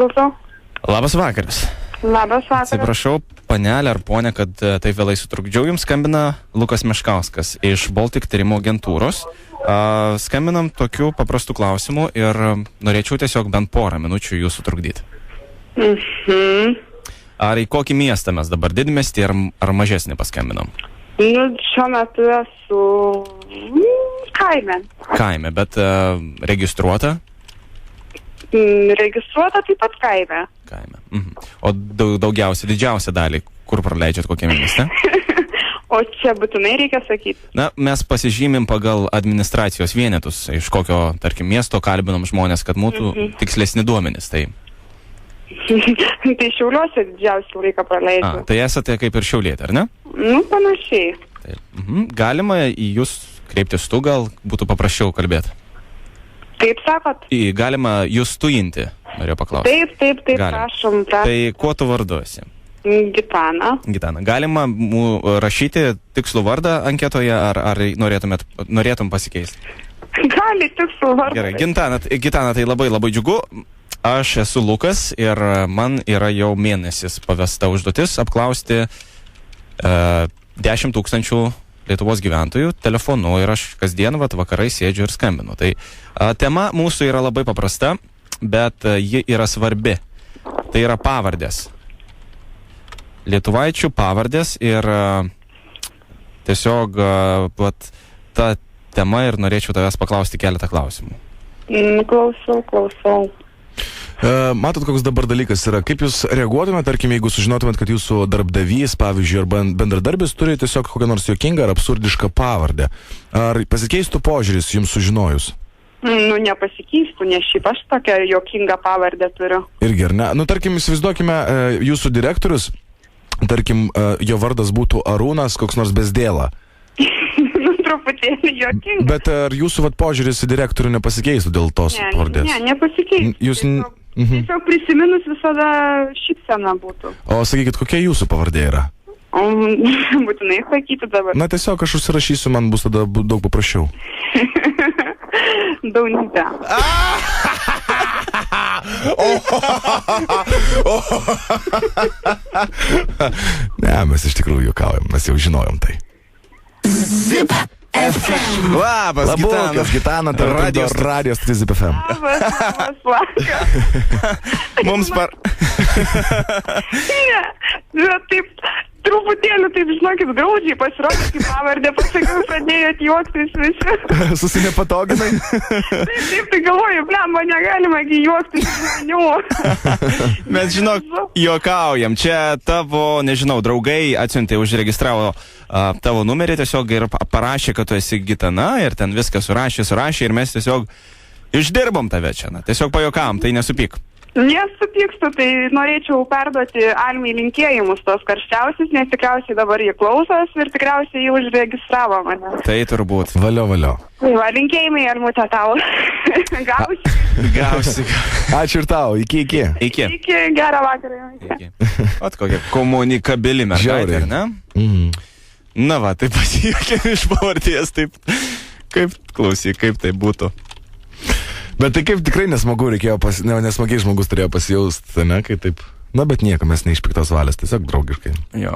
klausau. Labas vakaras. Labas vakaras. Atsiprašau, panelė ar ponė, kad taip vėlai sutrukdžiau. Jums skambina Lukas Meškauskas iš Baltic tyrimo agentūros. Skambinam tokiu paprastu klausimu ir norėčiau tiesiog bent porą minučių jūsų trukdyti. Ar į kokį miestą mes dabar, didmiestį ar mažesnį paskambinam? Nu, šiuo metu esu kaime. Kaime, bet registruota? Registruota taip pat kaime. Kaime. O daugiausia, didžiausią dalį, kur praleidžiat kokiame mieste? O čia būtinai reikia sakyti. Na, mes pasižymim pagal administracijos vienetus, iš kokio, tarkim, miesto kalbinam žmonės, kad būtų tikslesni duomenys. Tai Šiauliuose didžiausią laiką praleidžiu. Tai esate kaip ir šiaulietė, ar ne? Nu, panašiai. Galima į jūs kreiptis tu, gal būtų paprasčiau kalbėti? Kaip sakot? Galima jūs tujinti, norėjau paklausti. Taip, prašom. Tai kuo tu vardu esi? Gitana. Galima rašyti tikslų vardą anketoje, ar norėtum pasikeisti? Gali tikslų vardą. Gerai, Gitana, tai labai džiugu. Aš esu Lukas ir man yra jau mėnesis pavesta užduotis apklausti 10 000 Lietuvos gyventojų telefonu ir aš kasdien vakarai sėdžiu ir skambinu. Tai tema mūsų yra labai paprasta, bet ji yra svarbi. Tai yra pavardės. Lietuvaičių pavardės ir tiesiog ta tema ir norėčiau tavęs paklausti keletą klausimų. Klausau. Matot, koks dabar dalykas yra. Kaip jūs reaguotumėte, tarkim, jeigu sužinotumėt, kad jūsų darbdavys, pavyzdžiui, arba bendradarbis turi tiesiog kokią nors juokingą ar absurdišką pavardę? Ar pasikeistų požiūris jums sužinojus? Nu, nepasikeistų, nes šiaip aš tokią juokingą pavardę turiu. Irgi, ar ne? Nu, tarkim, įsivaizduokime, jūsų direktorius, tarkim, jo vardas būtų Arūnas, koks nors Bezdėla. Nu, truputėlį juokinga. Bet ar jūsų požiūris į direktorių nepasikeistų dėl tos pavardės? Ne, nepasikeistų. Jūs... Tiesiog prisiminus visada šypsena būtų. O sakykit, kokia jūsų pavardė yra? Būtinai sakyti dabar. Na, tiesiog aš užsirašysiu, man bus tada daug paprasčiau. Daunytė. Ne, mes iš tikrųjų juokaujam, mes jau žinojom tai. Zip FM. Labas, Gitana, radijos Zip FM. Labas vakaras. Mums Ne, taip, truputėlį, taip, žinokit, graudžiai pasirodė, kaip pavardė, pasakiau, pradėjot juoktis visi. Susinepatoginai? Taip, tai galvoju, man negalima juoktis žmonių. Mes, žinok, juokaujam. Čia tavo, nežinau, draugai atsiuntė, užregistravo tavo numerį tiesiog ir parašė, kad tu esi Gitana ir ten viską surašė ir mes tiesiog išdirbom tave čia. Tiesiog pajuokavom, tai nesupyk. Nesupykstu, tai norėčiau perduoti Almai linkėjimus tos karščiausius, nes tikriausiai dabar jie klausos ir tikriausiai jį užregistravo mane. Tai turbūt. Valio. Tai va, linkėjimai, Almutė, tau. Gausi. Ačiū ir tau, iki. Iki, gerą vakarą. Ot kokia komunikabili mergaitė, ne? Na va, tai pasijuokėm iš pavardės, taip. Kaip, klausyk, kaip tai būtų. Bet tai kaip tikrai nesmagu reikėjo, nesmagiai žmogus turėjo pasijausti, ne, kai taip. Na, bet nieko, mes ne iš piktos valios, tiesiog draugiškai. Jo.